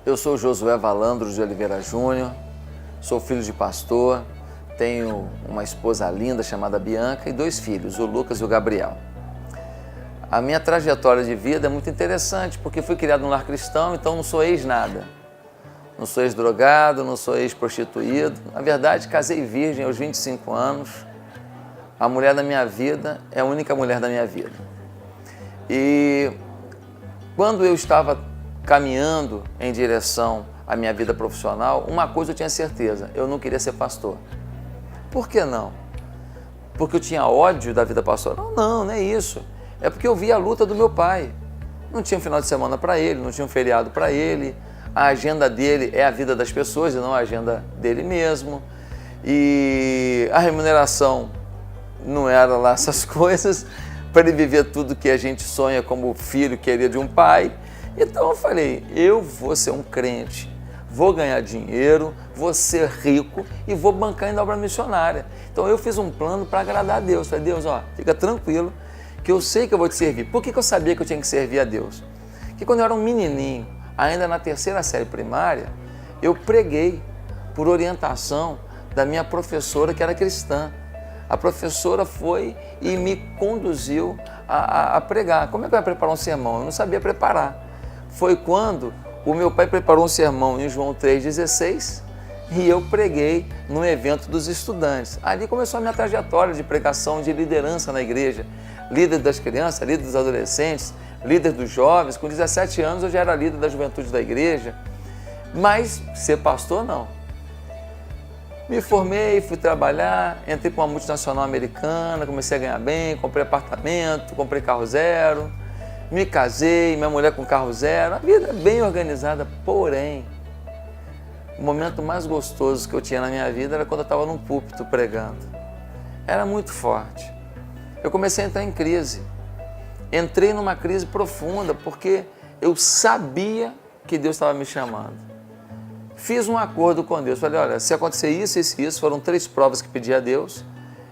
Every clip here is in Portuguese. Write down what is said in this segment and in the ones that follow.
Eu sou Josué Valandro de Oliveira Júnior, sou filho de pastor, tenho uma esposa linda chamada Bianca e 2 filhos, o Lucas e o Gabriel. A minha trajetória de vida é muito interessante porque fui criado num lar cristão, então não sou ex-nada. Não sou ex-drogado, não sou ex-prostituído. Na verdade, casei virgem aos 25 anos. A mulher da minha vida é a única mulher da minha vida. E quando eu estava caminhando em direção à minha vida profissional, uma coisa eu tinha certeza, eu não queria ser pastor. Por que não? Porque eu tinha ódio da vida pastoral? Não é isso. É porque eu via a luta do meu pai. Não tinha um final de semana para ele, não tinha um feriado para ele. A agenda dele é a vida das pessoas e não a agenda dele mesmo. E a remuneração não era lá essas coisas para ele viver tudo que a gente sonha como filho queria de um pai. Então eu falei, eu vou ser um crente, vou ganhar dinheiro, vou ser rico e vou bancar em obra missionária. Então eu fiz um plano para agradar a Deus. Falei, Deus, fica tranquilo que eu sei que eu vou te servir. Por que eu sabia que eu tinha que servir a Deus? Porque quando eu era um menininho, ainda na 3ª série primária, eu preguei por orientação da minha professora que era cristã. A professora foi e me conduziu a pregar. Como é que eu ia preparar um sermão? Eu não sabia preparar. Foi quando o meu pai preparou um sermão em João 3,16 e eu preguei no evento dos estudantes. Ali começou a minha trajetória de pregação, de liderança na igreja. Líder das crianças, líder dos adolescentes, líder dos jovens. Com 17 anos eu já era líder da juventude da igreja. Mas ser pastor, não. Me formei, fui trabalhar, entrei para uma multinacional americana, comecei a ganhar bem, comprei apartamento, comprei carro zero. Me casei, minha mulher com carro zero, a vida bem organizada, porém, o momento mais gostoso que eu tinha na minha vida era quando eu estava num púlpito pregando. Era muito forte. Eu comecei a entrar em crise. Entrei numa crise profunda, porque eu sabia que Deus estava me chamando. Fiz um acordo com Deus, falei, olha, se acontecer isso, isso e isso, foram 3 provas que pedi a Deus,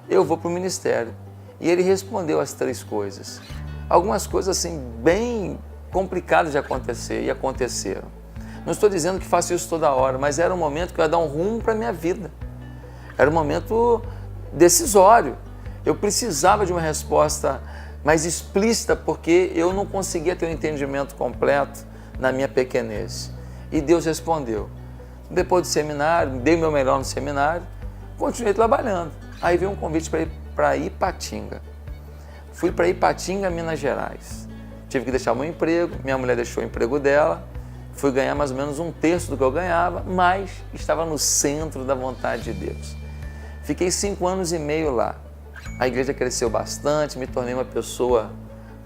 eu vou para o ministério. E Ele respondeu as 3 coisas. Algumas coisas assim bem complicadas de acontecer e aconteceram. Não estou dizendo que faço isso toda hora, mas era um momento que eu ia dar um rumo para a minha vida. Era um momento decisório. Eu precisava de uma resposta mais explícita porque eu não conseguia ter um entendimento completo na minha pequenez. E Deus respondeu. Depois do seminário, dei o meu melhor no seminário, continuei trabalhando. Aí veio um convite para Ipatinga. Fui para Ipatinga, Minas Gerais. Tive que deixar meu emprego, minha mulher deixou o emprego dela, fui ganhar mais ou menos 1/3 do que eu ganhava, mas estava no centro da vontade de Deus. Fiquei 5 anos e meio lá. A igreja cresceu bastante, me tornei uma pessoa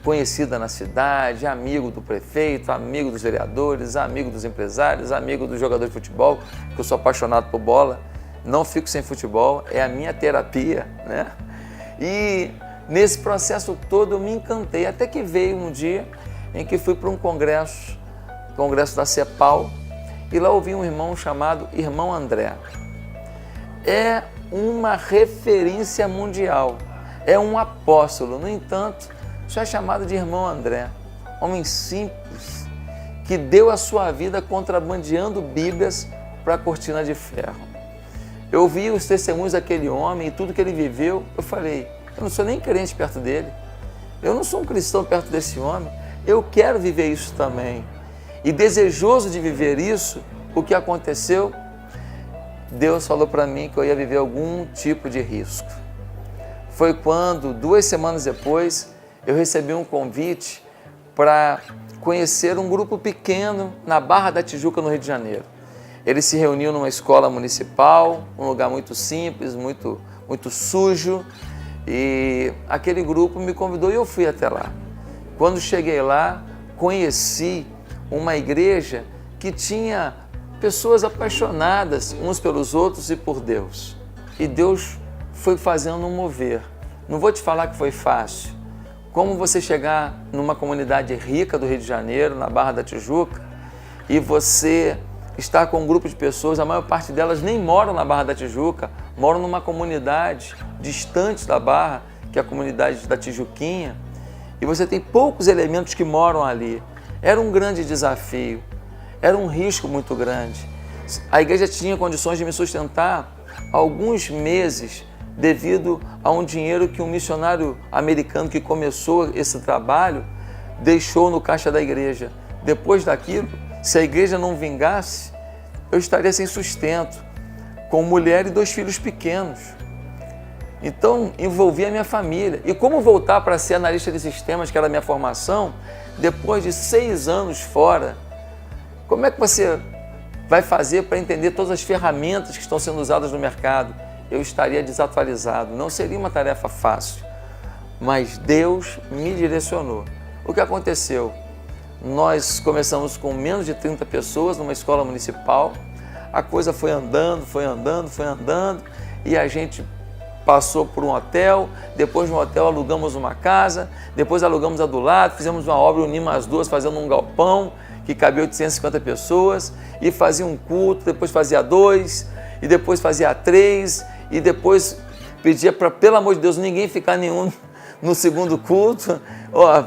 conhecida na cidade, amigo do prefeito, amigo dos vereadores, amigo dos empresários, amigo dos jogadores de futebol, porque eu sou apaixonado por bola, não fico sem futebol, é a minha terapia, né? E nesse processo todo eu me encantei, até que veio um dia em que fui para um congresso da CEPAL, e lá ouvi um irmão chamado Irmão André. É uma referência mundial, é um apóstolo, no entanto, só é chamado de Irmão André, homem simples, que deu a sua vida contrabandeando Bíblias para a cortina de ferro. Eu ouvi os testemunhos daquele homem e tudo que ele viveu, eu falei, eu não sou nem crente perto dele, eu não sou um cristão perto desse homem, eu quero viver isso também. E desejoso de viver isso, o que aconteceu? Deus falou para mim que eu ia viver algum tipo de risco. Foi quando, 2 semanas depois, eu recebi um convite para conhecer um grupo pequeno na Barra da Tijuca, no Rio de Janeiro. Eles se reuniam numa escola municipal, um lugar muito simples, muito sujo, e aquele grupo me convidou e eu fui até lá. Quando cheguei lá, conheci uma igreja que tinha pessoas apaixonadas uns pelos outros e por Deus. E Deus foi fazendo um mover. Não vou te falar que foi fácil. Como você chegar numa comunidade rica do Rio de Janeiro, na Barra da Tijuca, e você estar com um grupo de pessoas, a maior parte delas nem moram na Barra da Tijuca, moram numa comunidade distante da Barra, que é a comunidade da Tijuquinha, e você tem poucos elementos que moram ali. Era um grande desafio. Era um risco muito grande. A igreja tinha condições de me sustentar alguns meses devido a um dinheiro que um missionário americano que começou esse trabalho deixou no caixa da igreja. Depois daquilo, se a igreja não vingasse, eu estaria sem sustento, com mulher e 2 filhos pequenos. Então, envolvia a minha família. E como voltar para ser analista de sistemas, que era a minha formação, depois de 6 anos fora? Como é que você vai fazer para entender todas as ferramentas que estão sendo usadas no mercado? Eu estaria desatualizado, não seria uma tarefa fácil. Mas Deus me direcionou. O que aconteceu? Nós começamos com menos de 30 pessoas numa escola municipal. A coisa foi andando, e a gente passou por um hotel, depois no hotel alugamos uma casa, depois alugamos a do lado, fizemos uma obra, unimos as duas fazendo um galpão que cabia 850 pessoas e fazia um culto, depois fazia 2 e depois fazia 3 e depois pedia para, pelo amor de Deus, ninguém ficar nenhum no segundo culto.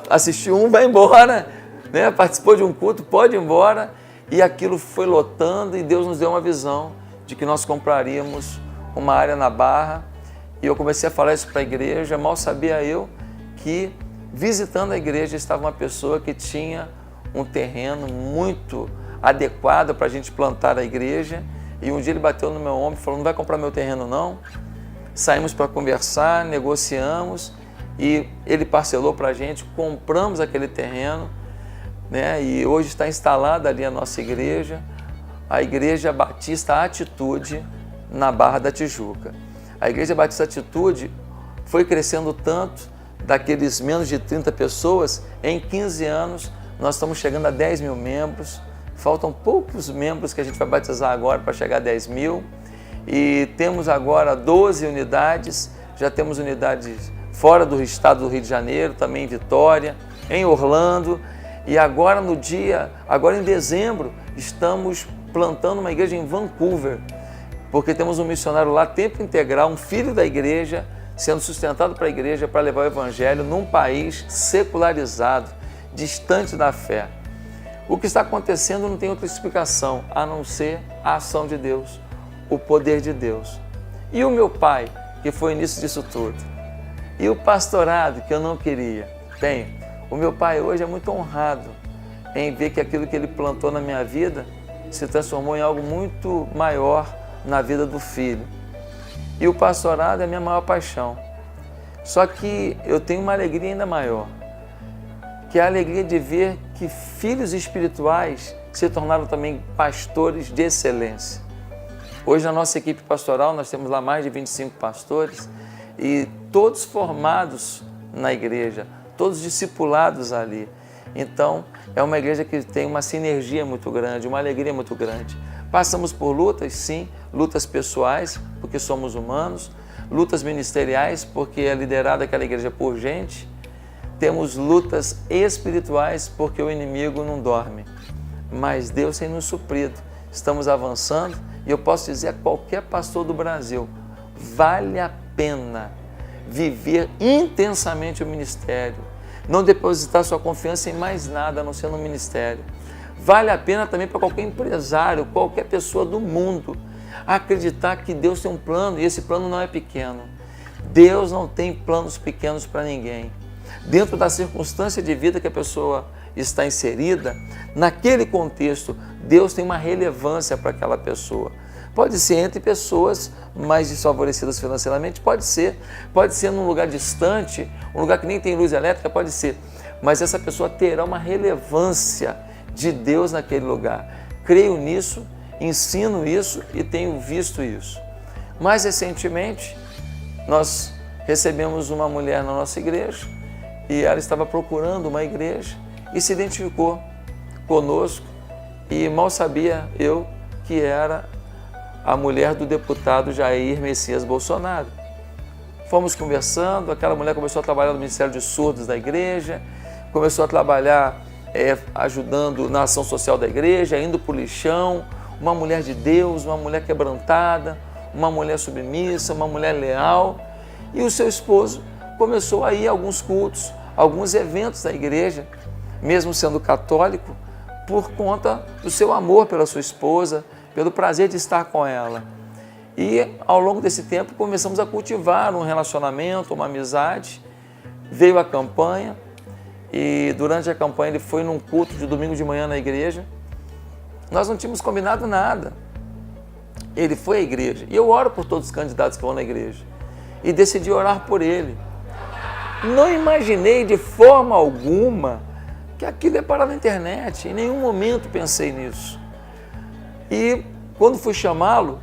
Assistiu um, vai embora, né? Participou de um culto, pode ir embora. E aquilo foi lotando e Deus nos deu uma visão de que nós compraríamos uma área na Barra. E eu comecei a falar isso para a igreja, mal sabia eu que visitando a igreja estava uma pessoa que tinha um terreno muito adequado para a gente plantar a igreja. E um dia ele bateu no meu ombro e falou: não vai comprar meu terreno não? Saímos para conversar, negociamos e ele parcelou para a gente, compramos aquele terreno, né? E hoje está instalada ali a nossa igreja, a Igreja Batista Atitude, na Barra da Tijuca. A Igreja Batista Atitude foi crescendo tanto, daqueles menos de 30 pessoas, em 15 anos nós estamos chegando a 10 mil membros, faltam poucos membros que a gente vai batizar agora para chegar a 10 mil, e temos agora 12 unidades, já temos unidades fora do estado do Rio de Janeiro, também em Vitória, em Orlando, e agora em dezembro, estamos plantando uma igreja em Vancouver, porque temos um missionário lá, tempo integral, um filho da igreja, sendo sustentado para a igreja para levar o evangelho num país secularizado, distante da fé. O que está acontecendo não tem outra explicação, a não ser a ação de Deus, o poder de Deus. E o meu pai, que foi o início disso tudo? E o pastorado, que eu não queria? Bem, o meu pai hoje é muito honrado em ver que aquilo que ele plantou na minha vida se transformou em algo muito maior na vida do filho. E o pastorado é a minha maior paixão. Só que eu tenho uma alegria ainda maior, que é a alegria de ver que filhos espirituais se tornaram também pastores de excelência. Hoje na nossa equipe pastoral nós temos lá mais de 25 pastores e todos formados na igreja, todos discipulados ali. Então é uma igreja que tem uma sinergia muito grande, uma alegria muito grande. Passamos por lutas, sim, lutas pessoais, porque somos humanos, lutas ministeriais, porque é liderada aquela igreja por gente. Temos lutas espirituais, porque o inimigo não dorme. Mas Deus tem nos suprido. Estamos avançando e eu posso dizer a qualquer pastor do Brasil, vale a pena viver intensamente o ministério, não depositar sua confiança em mais nada, a não ser no ministério. Vale a pena também para qualquer empresário, qualquer pessoa do mundo, acreditar que Deus tem um plano e esse plano não é pequeno. Deus não tem planos pequenos para ninguém. Dentro da circunstância de vida que a pessoa está inserida, naquele contexto, Deus tem uma relevância para aquela pessoa. Pode ser entre pessoas mais desfavorecidas financeiramente, pode ser num lugar distante, um lugar que nem tem luz elétrica, pode ser, mas essa pessoa terá uma relevância de Deus naquele lugar. Creio nisso, ensino isso e tenho visto isso. Mais recentemente, nós recebemos uma mulher na nossa igreja e ela estava procurando uma igreja e se identificou conosco e mal sabia eu que era a mulher do deputado Jair Messias Bolsonaro. Fomos conversando, aquela mulher começou a trabalhar no Ministério de Surdos da igreja, começou a trabalhar ajudando na ação social da igreja, indo para o lixão, uma mulher de Deus, uma mulher quebrantada, uma mulher submissa, uma mulher leal. E o seu esposo começou a ir a alguns cultos, alguns eventos da igreja, mesmo sendo católico, por conta do seu amor pela sua esposa, pelo prazer de estar com ela. E ao longo desse tempo começamos a cultivar um relacionamento, uma amizade. Veio a campanha e durante a campanha ele foi num culto de domingo de manhã na igreja. Nós não tínhamos combinado nada. Ele foi à igreja e eu oro por todos os candidatos que vão na igreja e decidi orar por ele. Não imaginei de forma alguma que aquilo ia parar na internet, em nenhum momento pensei nisso. E quando fui chamá-lo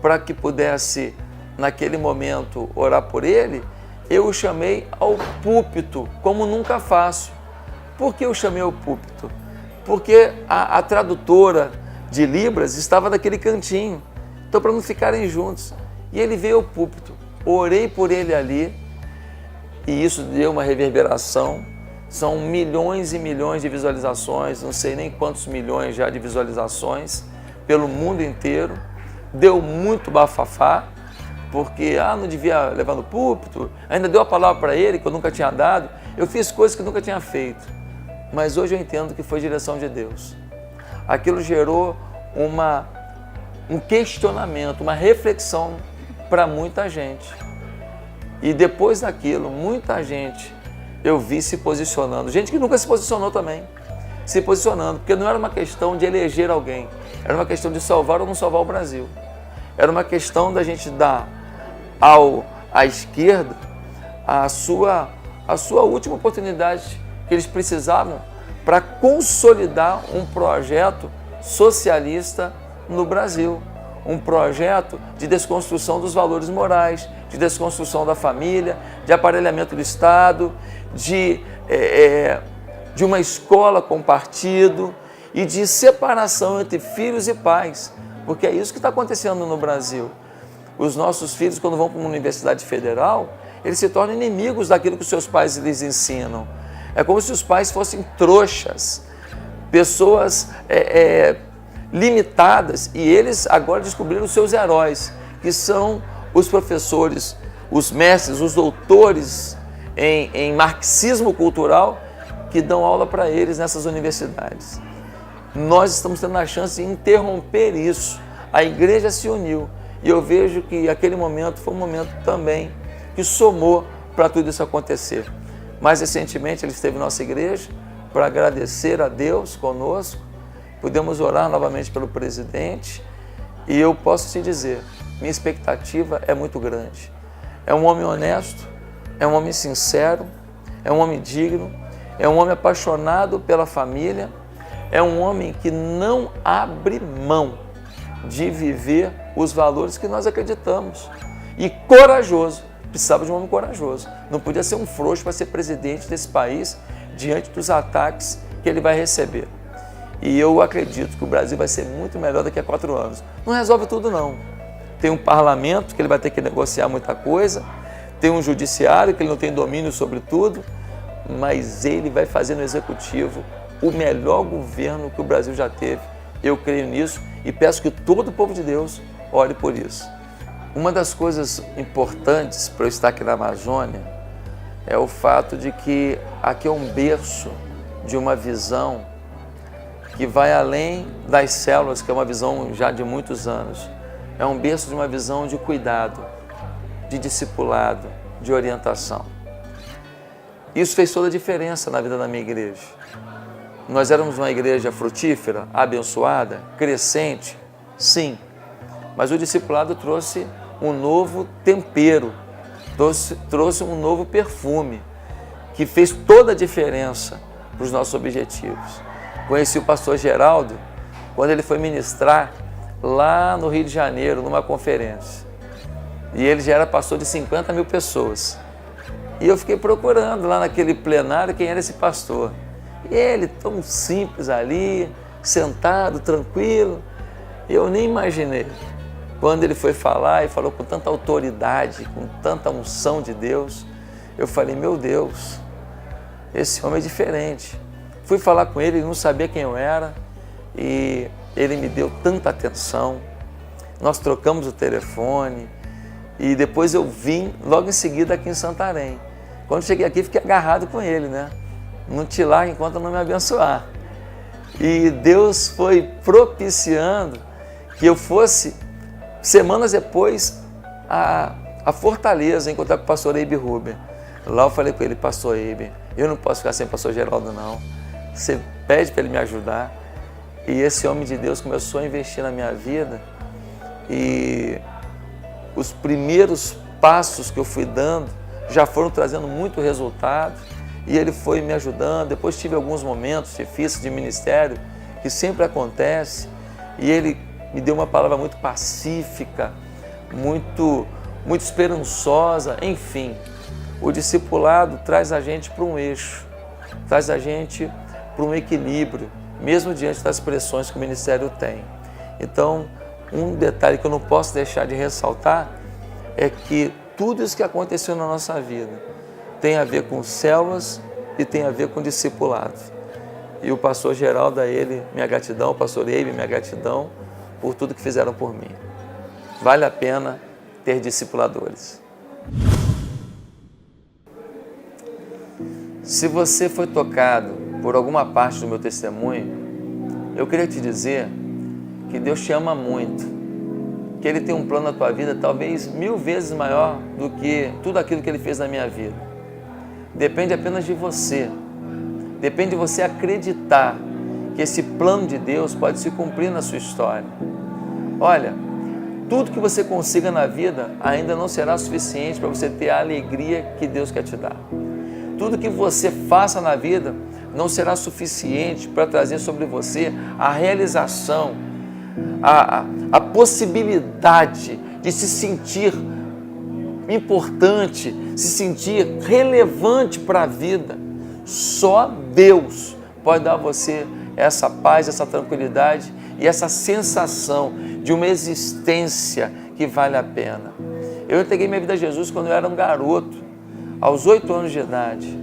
para que pudesse, naquele momento, orar por ele, eu o chamei ao púlpito, como nunca faço. Por que eu chamei ao púlpito? Porque a tradutora de Libras estava naquele cantinho, então para não ficarem juntos. E ele veio ao púlpito, orei por ele ali, e isso deu uma reverberação. São milhões e milhões de visualizações, não sei nem quantos milhões já de visualizações, pelo mundo inteiro. Deu muito bafafá, porque não devia levar no púlpito, ainda deu a palavra para ele que eu nunca tinha dado. Eu fiz coisas que eu nunca tinha feito, mas hoje eu entendo que foi direção de Deus. Aquilo gerou um questionamento, uma reflexão para muita gente. E depois daquilo, muita gente eu vi se posicionando, gente que nunca se posicionou também, se posicionando, porque não era uma questão de eleger alguém, era uma questão de salvar ou não salvar o Brasil. Era uma questão da gente dar à esquerda a sua última oportunidade que eles precisavam para consolidar um projeto socialista no Brasil. Um projeto de desconstrução dos valores morais, de desconstrução da família, de aparelhamento do Estado, de uma escola com partido e de separação entre filhos e pais, porque é isso que está acontecendo no Brasil. Os nossos filhos, quando vão para uma universidade federal, eles se tornam inimigos daquilo que os seus pais lhes ensinam. É como se os pais fossem trouxas, pessoas limitadas, e eles agora descobriram os seus heróis, que são os professores, os mestres, os doutores em marxismo cultural, que dão aula para eles nessas universidades. Nós estamos tendo a chance de interromper isso. A igreja se uniu e eu vejo que aquele momento foi um momento também que somou para tudo isso acontecer. Mais recentemente ele esteve na nossa igreja para agradecer a Deus conosco. Pudemos orar novamente pelo presidente e eu posso te dizer, minha expectativa é muito grande. É um homem honesto, é um homem sincero, é um homem digno, é um homem apaixonado pela família, é um homem que não abre mão de viver os valores que nós acreditamos. E corajoso, precisava de um homem corajoso. Não podia ser um frouxo para ser presidente desse país diante dos ataques que ele vai receber. E eu acredito que o Brasil vai ser muito melhor daqui a 4 anos. Não resolve tudo, não. Tem um parlamento que ele vai ter que negociar muita coisa, tem um judiciário que ele não tem domínio sobre tudo, mas ele vai fazer no executivo o melhor governo que o Brasil já teve. Eu creio nisso e peço que todo o povo de Deus ore por isso. Uma das coisas importantes para eu estar aqui na Amazônia é o fato de que aqui é um berço de uma visão que vai além das células, que é uma visão já de muitos anos. É um berço de uma visão de cuidado, de discipulado, de orientação. Isso fez toda a diferença na vida da minha igreja. Nós éramos uma igreja frutífera, abençoada, crescente, sim, mas o discipulado trouxe um novo tempero, trouxe um novo perfume, que fez toda a diferença para os nossos objetivos. Conheci o pastor Geraldo quando ele foi ministrar lá no Rio de Janeiro, numa conferência. E ele já era pastor de 50 mil pessoas. E eu fiquei procurando lá naquele plenário quem era esse pastor. E ele, tão simples ali, sentado, tranquilo. Eu nem imaginei. Quando ele foi falar e falou com tanta autoridade, com tanta unção de Deus, eu falei, meu Deus, esse homem é diferente. Fui falar com ele, ele não sabia quem eu era e ele me deu tanta atenção. Nós trocamos o telefone e depois eu vim logo em seguida aqui em Santarém. Quando cheguei aqui, fiquei agarrado com ele, né? Não te largo enquanto eu não me abençoar. E Deus foi propiciando que eu fosse, semanas depois, a Fortaleza, encontrar com o pastor Eibe Huber. Lá eu falei com ele: pastor Eibe, eu não posso ficar sem o pastor Geraldo, não. Você pede para ele me ajudar. E esse homem de Deus começou a investir na minha vida. E os primeiros passos que eu fui dando já foram trazendo muito resultado. E ele foi me ajudando. Depois tive alguns momentos difíceis de ministério, que sempre acontece. E ele me deu uma palavra muito pacífica, muito esperançosa. Enfim, o discipulado traz a gente para um eixo, traz a gente para um equilíbrio, mesmo diante das pressões que o ministério tem. Então, um detalhe que eu não posso deixar de ressaltar é que tudo isso que aconteceu na nossa vida tem a ver com células e tem a ver com discipulado. E o pastor Geraldo, a ele, minha gratidão, o pastor Eibe, minha gratidão por tudo que fizeram por mim. Vale a pena ter discipuladores. Se você foi tocado por alguma parte do meu testemunho, eu queria te dizer que Deus te ama muito, que Ele tem um plano na tua vida talvez 1000 vezes maior do que tudo aquilo que Ele fez na minha vida. Depende apenas de você. Depende de você acreditar que esse plano de Deus pode se cumprir na sua história. Olha, tudo que você consiga na vida ainda não será suficiente para você ter a alegria que Deus quer te dar. Tudo que você faça na vida não será suficiente para trazer sobre você a realização, a possibilidade de se sentir importante, se sentir relevante para a vida. Só Deus pode dar a você essa paz, essa tranquilidade e essa sensação de uma existência que vale a pena. Eu entreguei minha vida a Jesus quando eu era um garoto, aos 8 anos de idade.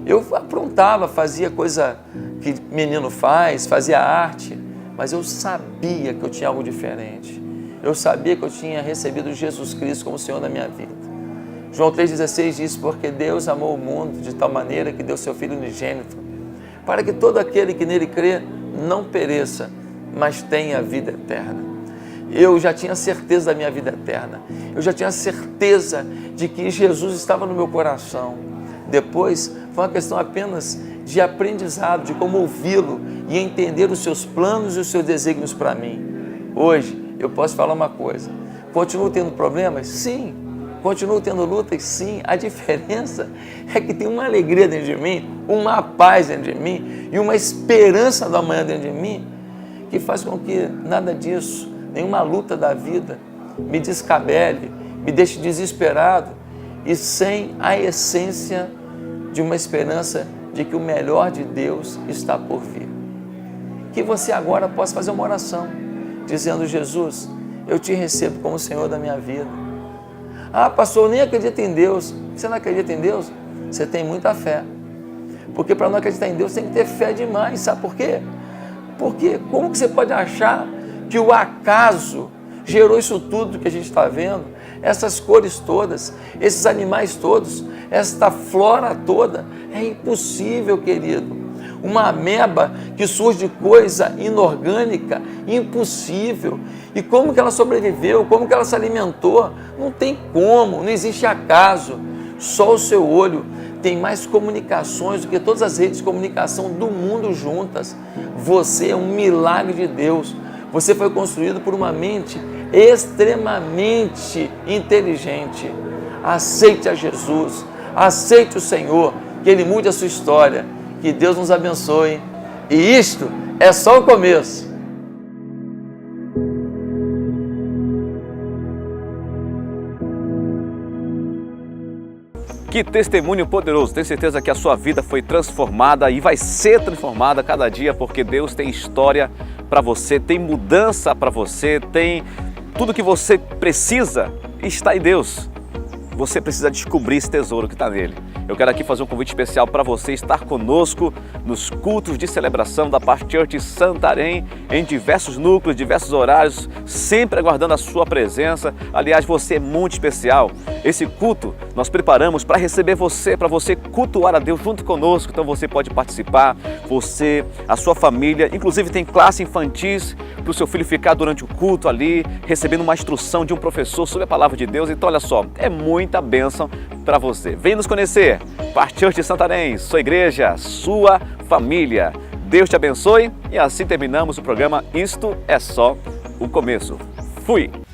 Eu aprontava, fazia coisa que menino faz, fazia arte, mas eu sabia que eu tinha algo diferente. Eu sabia que eu tinha recebido Jesus Cristo como Senhor da minha vida. João 3,16 diz: porque Deus amou o mundo de tal maneira que deu seu Filho unigênito, para que todo aquele que nele crê não pereça, mas tenha vida eterna. Eu já tinha certeza da minha vida eterna. Eu já tinha certeza de que Jesus estava no meu coração. Depois foi uma questão apenas de aprendizado, de como ouvi-lo e entender os seus planos e os seus desígnios para mim. Hoje eu posso falar uma coisa: continuo tendo problemas? Sim. Continuo tendo lutas? Sim. A diferença é que tem uma alegria dentro de mim, uma paz dentro de mim e uma esperança do amanhã dentro de mim, que faz com que nada disso, nenhuma luta da vida, me descabele, me deixe desesperado e sem a essência de uma esperança de que o melhor de Deus está por vir. Que você agora possa fazer uma oração, dizendo: Jesus, eu te recebo como Senhor da minha vida. Ah, pastor, eu nem acredito em Deus. Você não acredita em Deus? Você tem muita fé. Porque para não acreditar em Deus tem que ter fé demais. Sabe por quê? Porque como que você pode achar que o acaso gerou isso tudo que a gente está vendo? Essas cores todas, esses animais todos, esta flora toda? É impossível, querido. Uma ameba que surge de coisa inorgânica, impossível. E como que ela sobreviveu? Como que ela se alimentou? Não tem como, não existe acaso. Só o seu olho tem mais comunicações do que todas as redes de comunicação do mundo juntas. Você é um milagre de Deus. Você foi construído por uma mente extremamente inteligente. Aceite a Jesus, aceite o Senhor, que Ele mude a sua história. Que Deus nos abençoe. E isto é só o começo. Que testemunho poderoso! Tenho certeza que a sua vida foi transformada e vai ser transformada a cada dia, porque Deus tem história para você, tem mudança para você, tem tudo que você precisa está em Deus. Você precisa descobrir esse tesouro que está nele. Eu quero aqui fazer um convite especial para você estar conosco nos cultos de celebração da Paz Church Santarém, em diversos núcleos, diversos horários, sempre aguardando a sua presença. Aliás, você é muito especial. Esse culto nós preparamos para receber você, para você cultuar a Deus junto conosco. Então você pode participar, você, a sua família, inclusive tem classe infantis para o seu filho ficar durante o culto ali, recebendo uma instrução de um professor sobre a palavra de Deus. Então olha só, é muita bênção para você. Vem nos conhecer, Park Church de Santarém, sua igreja, sua família. Deus te abençoe e assim terminamos o programa Isto é Só o Começo. Fui!